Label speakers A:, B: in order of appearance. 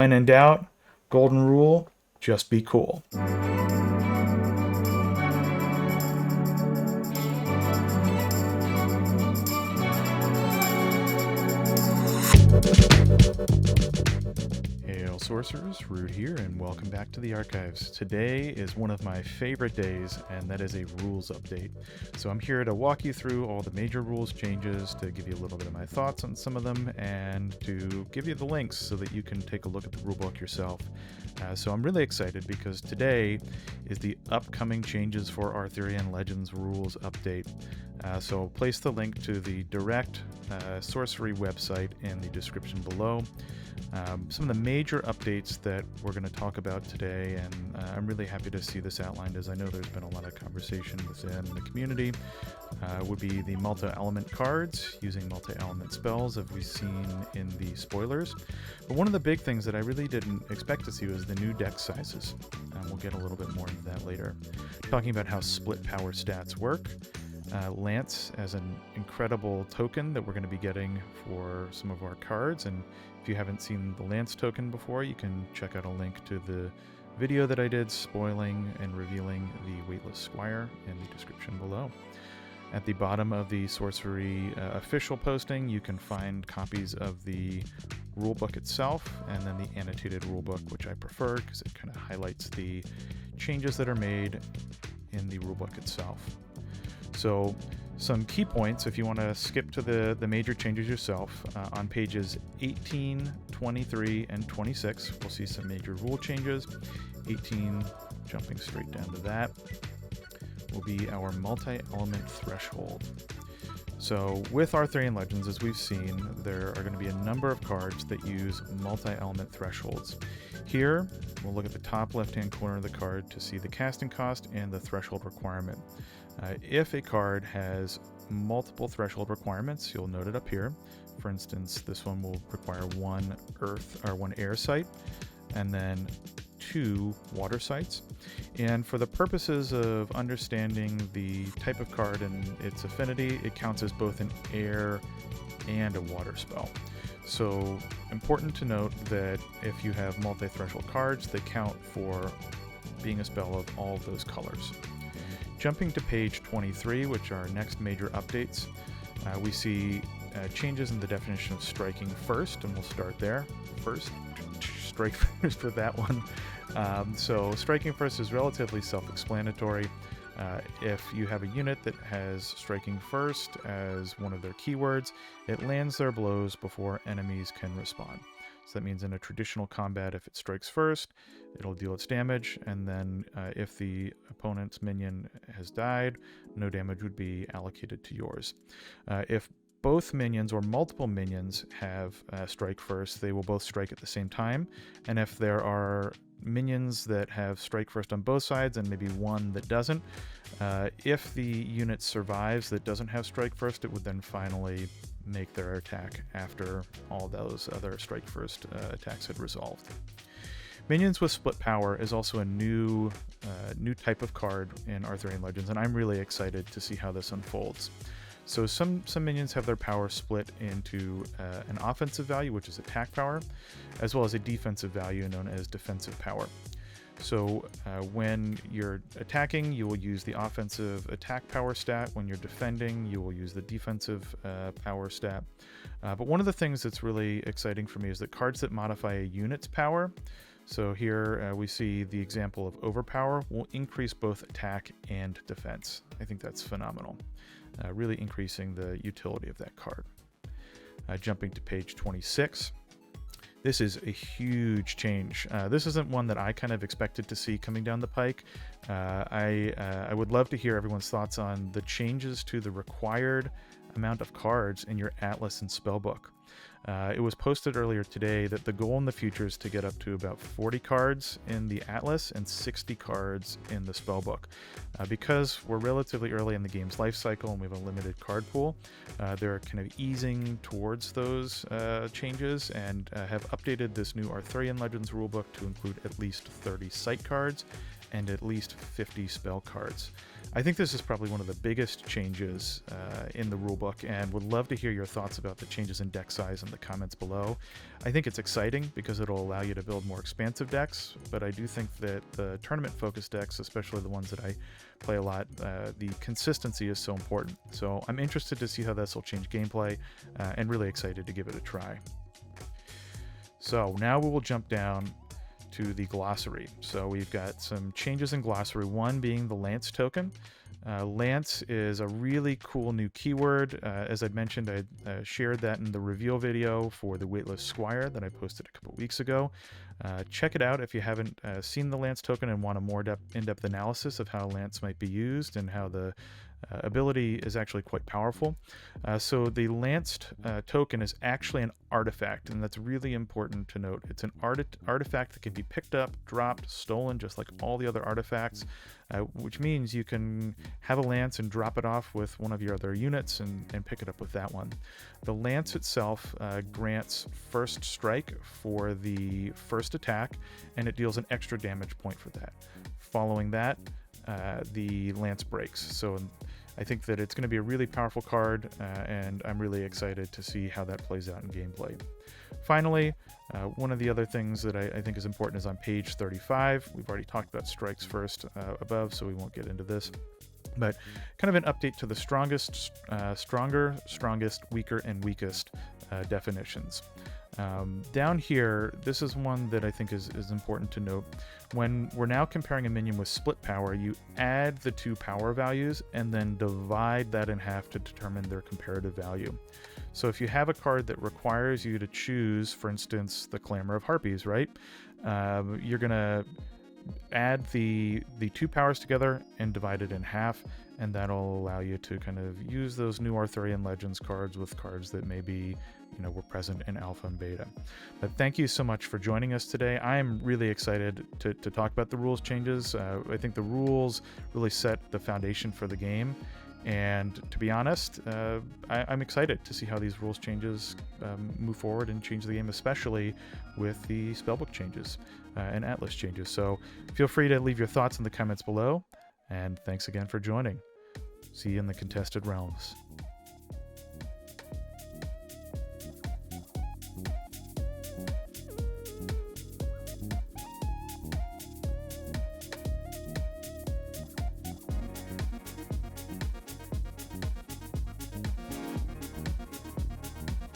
A: When in doubt, golden rule, just be cool. Hail sorcerers, Rude here, and welcome back to the archives. Today is one of my favorite days, and that is a rules update. So I'm here to walk you through all the major rules changes, to give you a little bit of my thoughts on some of them, and to give you the links so that you can take a look at the rulebook yourself. So I'm really excited because today is the upcoming changes for Arthurian Legends rules update. So I'll place the link to the direct sorcery website in the description below. Some of the major updates that we're going to talk about today, and I'm really happy to see this outlined as I know there's been a lot of conversation within the community, would be the multi-element cards using multi-element spells as we've seen in the spoilers. But one of the big things that I really didn't expect to see was the new deck sizes. We'll get a little bit more into that later. Talking about how split power stats work. Lance as an incredible token that we're going to be getting for some of our cards, and if you haven't seen the Lance token before, you can check out a link to the video that I did spoiling and revealing the Weightless Squire in the description below. At the bottom of the sorcery official posting, you can find copies of the rulebook itself and then the annotated rulebook, which I prefer because it kind of highlights the changes that are made in the rulebook itself. So some key points, if you want to skip to the major changes yourself, on pages 18, 23, and 26, we'll see some major rule changes. 18, jumping straight down to that, will be our multi-element threshold. So with Arthurian Legends, as we've seen, there are going to be a number of cards that use multi-element thresholds. Here, we'll look at the top left-hand corner of the card to see the casting cost and the threshold requirement. If a card has multiple threshold requirements, you'll note it up here. For instance, this one will require one air site, and then 2 water sites. And for the purposes of understanding the type of card and its affinity, it counts as both an air and a water spell. So important to note that if you have multi-threshold cards, they count for being a spell of all of those colors. Jumping to page 23, which are our next major updates, we see changes in the definition of striking first, and we'll start there. First, strike first for that one. So striking first is relatively self-explanatory. If you have a unit that has striking first as one of their keywords, it lands their blows before enemies can respond. So that means in a traditional combat, if it strikes first, it'll deal its damage, and then if the opponent's minion has died, no damage would be allocated to yours. If both minions or multiple minions have strike first, they will both strike at the same time, and if there are minions that have strike first on both sides and maybe one that doesn't, if the unit survives that doesn't have strike first, it would then finally make their attack after all those other strike first attacks had resolved. Minions with split power is also a new type of card in Arthurian Legends, and I'm really excited to see how this unfolds. So some minions have their power split into an offensive value, which is attack power, as well as a defensive value known as defensive power. So when you're attacking, you will use the offensive attack power stat. When you're defending, you will use the defensive power stat. But one of the things that's really exciting for me is that cards that modify a unit's power, so here we see the example of overpower, will increase both attack and defense. I think that's phenomenal, really increasing the utility of that card. Jumping to page 26. This is a huge change. This isn't one that I kind of expected to see coming down the pike. I would love to hear everyone's thoughts on the changes to the required amount of cards in your Atlas and Spellbook. It was posted earlier today that the goal in the future is to get up to about 40 cards in the Atlas and 60 cards in the Spellbook. Because we're relatively early in the game's life cycle and we have a limited card pool, they're kind of easing towards those changes and have updated this new Arthurian Legends rulebook to include at least 30 site cards and at least 50 spell cards. I think this is probably one of the biggest changes in the rulebook, and would love to hear your thoughts about the changes in deck size in the comments below. I think it's exciting because it'll allow you to build more expansive decks, but I do think that the tournament-focused decks, especially the ones that I play a lot, the consistency is so important. So I'm interested to see how this will change gameplay, and really excited to give it a try. So now we will jump down to the glossary. So we've got some changes in glossary, one being the Lance token. Lance is a really cool new keyword. As I mentioned, I shared that in the reveal video for the Weightless Squire that I posted a couple weeks ago. Check it out if you haven't seen the Lance token and want a more in-depth analysis of how Lance might be used and how the ability is actually quite powerful. So the Lanced token is actually an artifact, and that's really important to note. It's an artifact that can be picked up, dropped, stolen, just like all the other artifacts, which means you can have a lance and drop it off with one of your other units and pick it up with that one. The lance itself grants first strike for the first attack, and it deals an extra damage point for that. Following that, the lance breaks. So I think that it's going to be a really powerful card, and I'm really excited to see how that plays out in gameplay. Finally, one of the other things that I think is important is on page 35. We've already talked about strikes first above, so we won't get into this. But kind of an update to the strongest, stronger, strongest, weaker, and weakest definitions. Down here, this is one that I think is important to note. When we're now comparing a minion with split power, you add the two power values and then divide that in half to determine their comparative value. So if you have a card that requires you to choose, for instance, the Clamor of Harpies, right? You're going to add the two powers together and divide it in half, and that'll allow you to kind of use those new Arthurian Legends cards with cards that maybe were present in alpha and beta. But thank you so much for joining us today. I am really excited to talk about the rules changes. I think the rules really set the foundation for the game, and to be honest, I'm excited to see how these rules changes move forward and change the game, especially with the spellbook changes and Atlas changes. So feel free to leave your thoughts in the comments below, and thanks again for joining. See you in the contested realms.